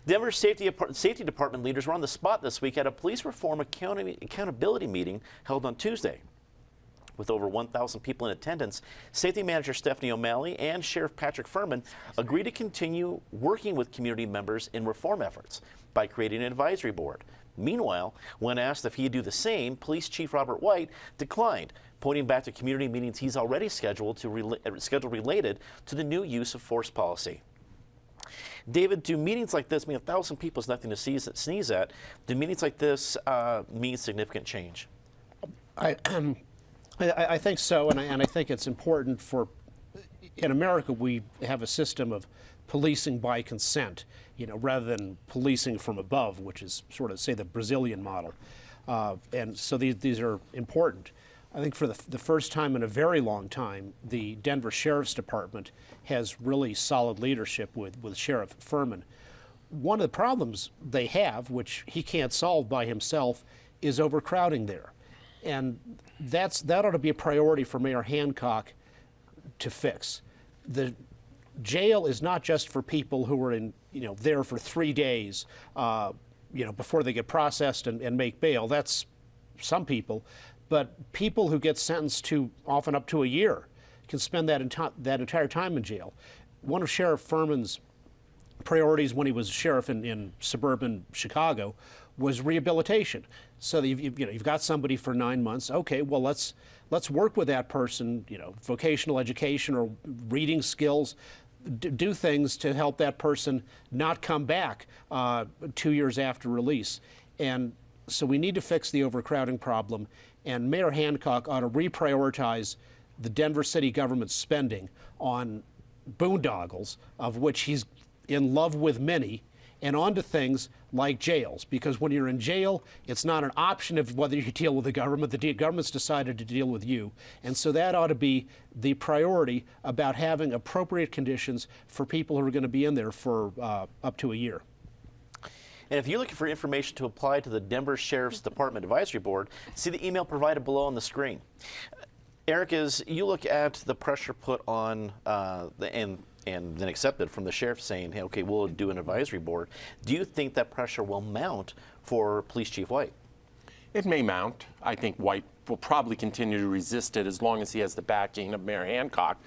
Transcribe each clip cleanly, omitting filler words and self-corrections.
Denver Safety Department leaders were on the spot this week at a police reform accountability meeting held on Tuesday. With over 1,000 people in attendance, Safety Manager Stephanie O'Malley and Sheriff Patrick Furman agreed to continue working with community members in reform efforts by creating an advisory board. Meanwhile, when asked if he'd do the same, Police Chief Robert White declined, pointing back to community meetings he's already scheduled related to the new use of force policy. David, do meetings like this, 1,000 people is nothing to sneeze at, do meetings like this mean significant change? I think so, and I think it's important in America, we have a system of policing by consent, rather than policing from above, which is sort of, say, the Brazilian model. And so these are important. I think for the first time in a very long time, the Denver Sheriff's Department has really solid leadership with Sheriff Furman. One of the problems they have, which he can't solve by himself, is overcrowding there. And that ought to be a priority for Mayor Hancock to fix. The jail is not just for people who are there for 3 days, before they get processed and make bail. That's some people, but people who get sentenced to often up to a year can spend that entire time in jail. One of Sheriff Furman's priorities when he was sheriff in suburban Chicago was rehabilitation. So you've got somebody for 9 months. Okay, well let's work with that person. Vocational education or reading skills. Do things to help that person not come back 2 years after release. And so we need to fix the overcrowding problem. And Mayor Hancock ought to reprioritize the Denver city government spending on boondoggles, of which he's in love with many, and onto things like jails. Because when you're in jail, it's not an option of whether you deal with the government. The government's decided to deal with you. And so that ought to be the priority about having appropriate conditions for people who are going to be in there for up to a year. And if you're looking for information to apply to the Denver Sheriff's Department Advisory Board, see the email provided below on the screen. Eric, as you look at the pressure put on and then accepted from the sheriff saying, hey, okay, we'll do an advisory board, do you think that pressure will mount for Police Chief White? It may mount. I think White will probably continue to resist it as long as he has the backing of Mayor Hancock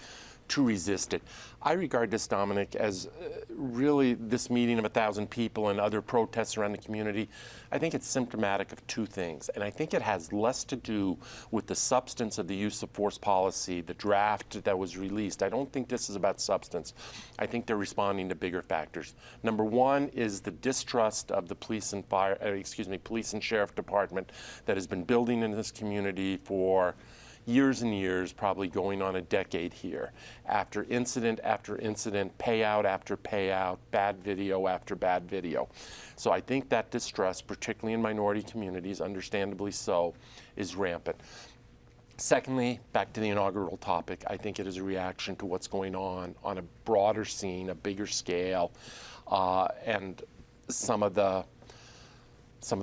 to resist it. I regard this, Dominic, as really this meeting of 1,000 people and other protests around the community. I think it's symptomatic of two things, and I think it has less to do with the substance of the use of force policy, the draft that was released. I don't think this is about substance. I think they're responding to bigger factors. Number one is the distrust of the police and sheriff department that has been building in this community for years and years, probably going on a decade here. After incident after incident, payout after payout, bad video after bad video. So I think that distrust, particularly in minority communities, understandably so, is rampant. Secondly, back to the inaugural topic, I think it is a reaction to what's going on a broader scene, a bigger scale, and some of the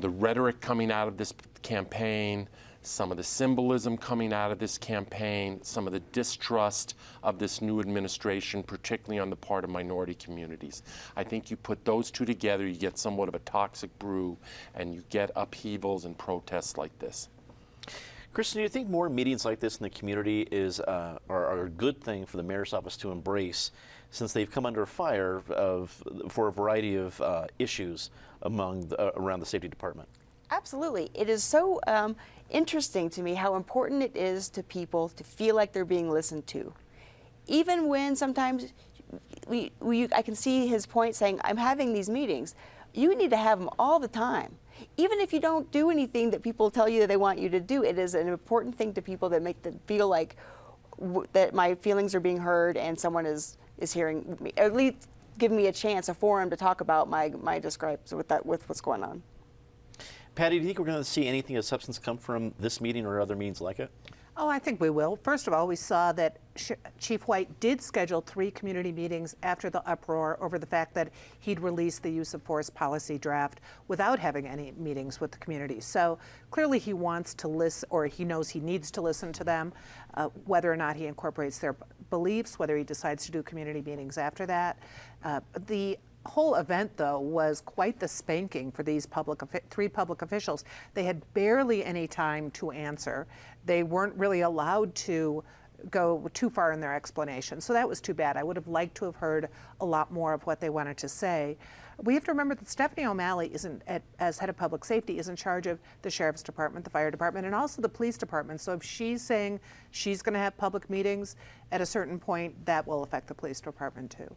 rhetoric coming out of this campaign, some of the symbolism coming out of this campaign, some of the distrust of this new administration, particularly on the part of minority communities. I think you put those two together, you get somewhat of a toxic brew, and you get upheavals and protests like this. Kristen, do you think more meetings like this in the community are a good thing for the mayor's office to embrace, since they've come under fire for a variety of issues around the safety department? Absolutely. It is so interesting to me how important it is to people to feel like they're being listened to. Even when sometimes I can see his point saying, I'm having these meetings. You need to have them all the time. Even if you don't do anything that people tell you that they want you to do, it is an important thing to people that make them feel like that my feelings are being heard and someone is hearing me, or at least give me a chance, a forum to talk about my discrepancies with what's going on. Patty, do you think we're going to see anything of substance come from this meeting or other meetings like it? Oh, I think we will. First of all, we saw that Chief White did schedule 3 community meetings after the uproar over the fact that he'd released the use of force policy draft without having any meetings with the community. So clearly he wants to listen, or he knows he needs to listen to them, whether or not he incorporates their beliefs, whether he decides to do community meetings after that. The whole event, though, was quite the spanking for these three public officials. They had barely any time to answer. They weren't really allowed to go too far in their explanation. So that was too bad. I would have liked to have heard a lot more of what they wanted to say. We have to remember that Stephanie O'Malley as head of public safety, is in charge of the sheriff's department, the fire department, and also the police department. So if she's saying she's going to have public meetings at a certain point, that will affect the police department too.